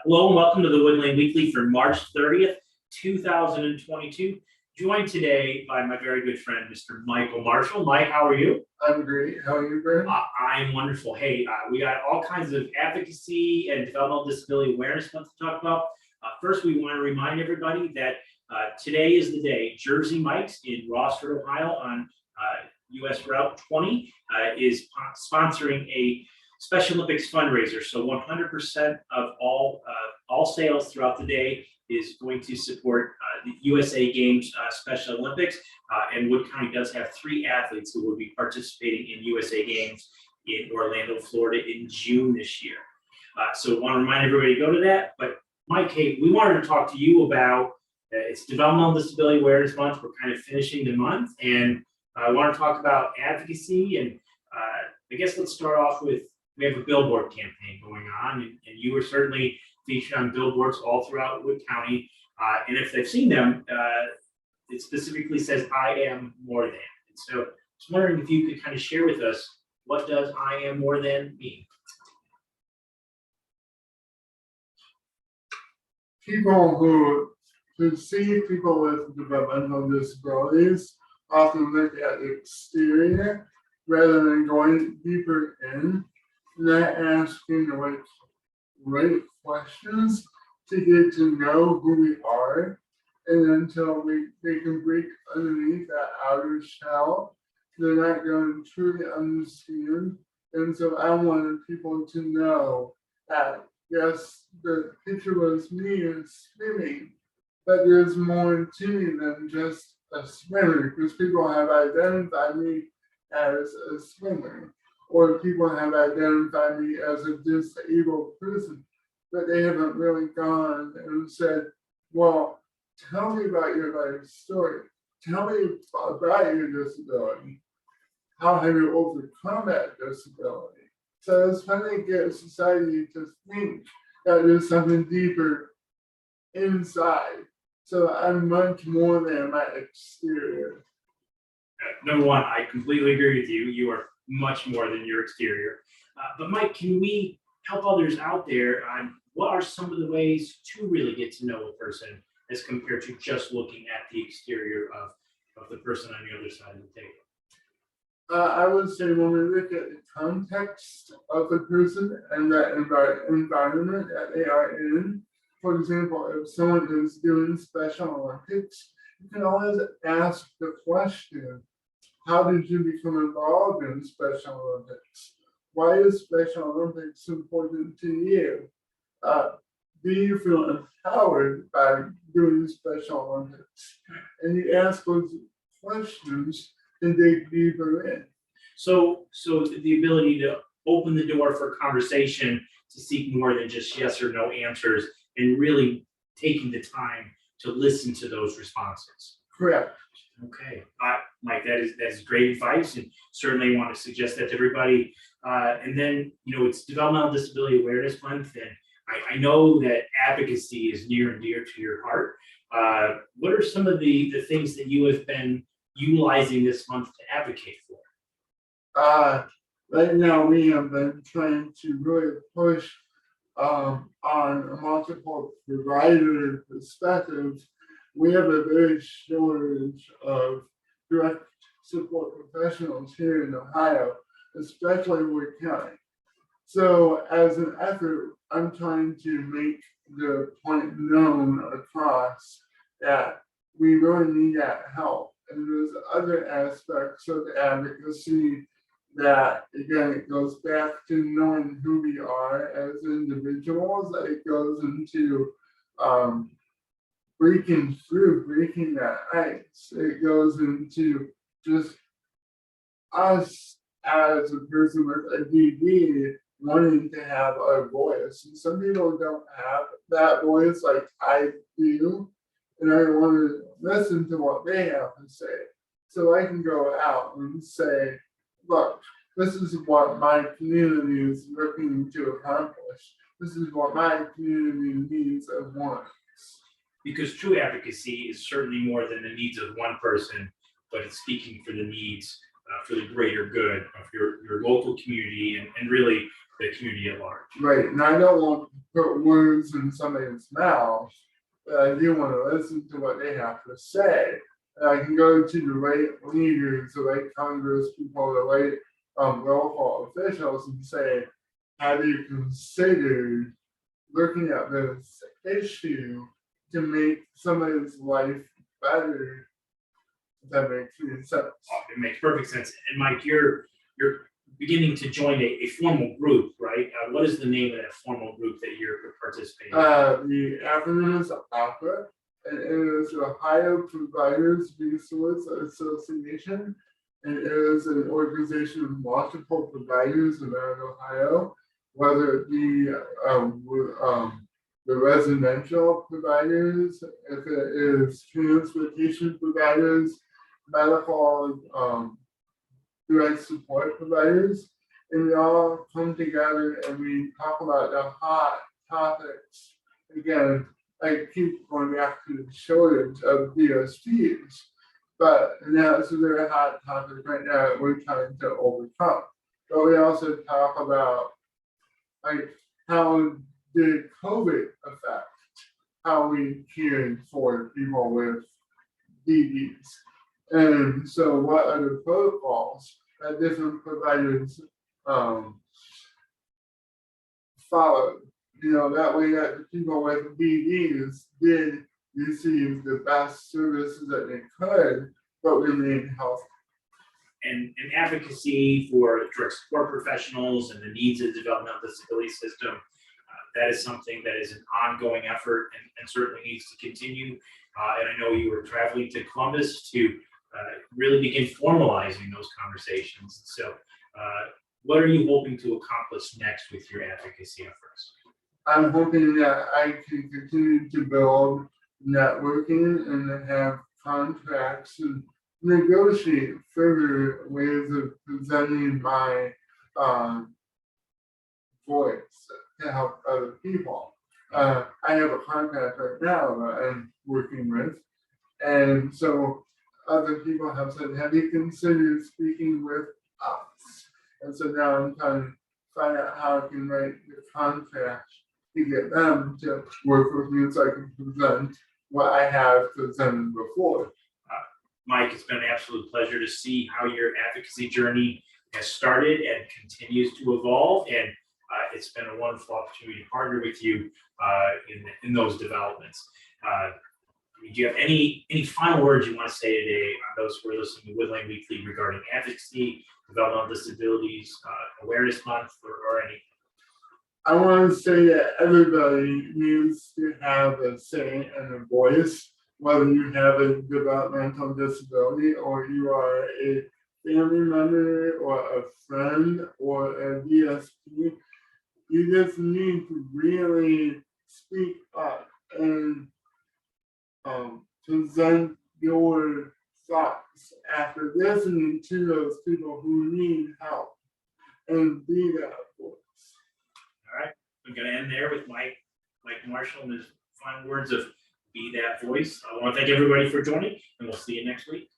Hello and welcome to the Wood Lane Weekly for March 30th, 2022. Joined today by my very good friend, Mr. Michael Marshall. Mike, how are you? I'm great. How are you, Brent? I'm wonderful. Hey, we got all kinds of advocacy and developmental disability awareness month to talk about. First, we want to remind everybody that today is the day Jersey Mike's in Rossford, Ohio on US Route 20 is sponsoring a Special Olympics fundraiser. So 100% of all sales throughout the day is going to support the USA Games Special Olympics. And Wood County does have 3 athletes who will be participating in USA Games in Orlando, Florida in June this year. So I want to remind everybody to go to that. But Mike, hey, we wanted to talk to you about it's Developmental Disability Awareness Month. We're kind of finishing the month, and I want to talk about advocacy. And I guess let's start off with, we have a billboard campaign going on, and you were certainly featured on billboards all throughout Wood County. And if they've seen them, it specifically says, "I am more than." And so I was wondering if you could kind of share with us, what does "I am more than" mean? People who see people with developmental disabilities often look at the exterior rather than going deeper in, not asking the right questions to get to know who we are, and until they can break underneath that outer shell, they're not going to truly understand. And so I wanted people to know that yes, the picture was me swimming, but there's more to me than just a swimmer, because people have identified me as a swimmer, or people have identified me as a disabled person, but they haven't really gone and said, well, tell me about your life story. Tell me about your disability. How have you overcome that disability? So it's trying to get society to think that there's something deeper inside. So I'm much more than my exterior. Number one, I completely agree with you. You are much more than your exterior. But Mike, can we help others out there on what are some of the ways to really get to know a person as compared to just looking at the exterior of the person on the other side of the table? I would say when we look at the context of the person and that environment that they are in, for example, if someone is doing Special Olympics, you can always ask the question, how did you become involved in Special Olympics? Why is Special Olympics important to you? Do you feel empowered by doing Special Olympics? And you ask those questions and dig deeper in. So the ability to open the door for conversation, to seek more than just yes or no answers, and really taking the time to listen to those responses. Correct. Okay, Mike, that's great advice, and certainly want to suggest that to everybody. And then, it's Developmental Disability Awareness Month, and I know that advocacy is near and dear to your heart. What are some of the things that you have been utilizing this month to advocate for? Right now, we have been trying to really push on a multiple provider perspective. We have a very shortage of direct support professionals here in Ohio, especially Wood County. So as an effort, I'm trying to make the point known across that we really need that help. And there's other aspects of advocacy that, again, it goes back to knowing who we are as individuals. It goes into breaking that ice. It goes into just us as a person with a DD wanting to have a voice. And some people don't have that voice like I do, and I want to listen to what they have to say. So I can go out and say, look, this is what my community is looking to accomplish. This is what my community needs and wants. Because true advocacy is certainly more than the needs of one person, but it's speaking for the needs for the greater good of your local community and really the community at large. Right, and I don't want put words in somebody's mouth, but I do want to listen to what they have to say. And I can go to the right leaders, the right Congress people, the right local officials and say, have you considered looking at this issue to make somebody's life better? If that makes any sense. Oh, it makes perfect sense. And Mike, you're beginning to join a formal group, right? What is the name of that formal group that you're participating in? The acronym is OPRA, and it is the Ohio Providers Resource Association. And it is an organization of multiple providers around Ohio, whether it be the residential providers, if it is transportation providers, medical direct support providers, and we all come together and we talk about the hot topics. Again, I keep going back to the shortage of DSPs, but that's a very hot topic right now that we're trying to overcome. But we also talk about like how did COVID affect how we cared for people with DDs. And so what are the protocols that different providers followed? You know, that way that the people with DDs did receive the best services that they could, but remain healthy. And advocacy for direct support professionals and the needs of the developmental disability system, that is something that is an ongoing effort and certainly needs to continue. And I know you were traveling to Columbus to really begin formalizing those conversations. So what are you hoping to accomplish next with your advocacy efforts? I'm hoping that I can continue to build networking and have contracts and negotiate further ways of presenting my voice to help other people. I have a contract right now that I'm working with, and so other people have said, have you considered speaking with us? And so now I'm trying to find out how I can write the contract to get them to work with me so I can present what I have presented before. Mike, it's been an absolute pleasure to see how your advocacy journey has started and continues to evolve. And it's been a wonderful opportunity to partner with you in those developments. Do you have any final words you want to say today on those who are listening to Woodland Weekly regarding advocacy, developmental disabilities, awareness month, or anything? I want to say that everybody needs to have a say and a voice, whether you have a developmental disability or you are a family member or a friend or a DSP. You just need to really speak up and present your thoughts after listening to those people who need help and be that voice. All right, I'm going to end there with Mike Marshall and his final words of be that voice. I want to thank everybody for joining, and we'll see you next week.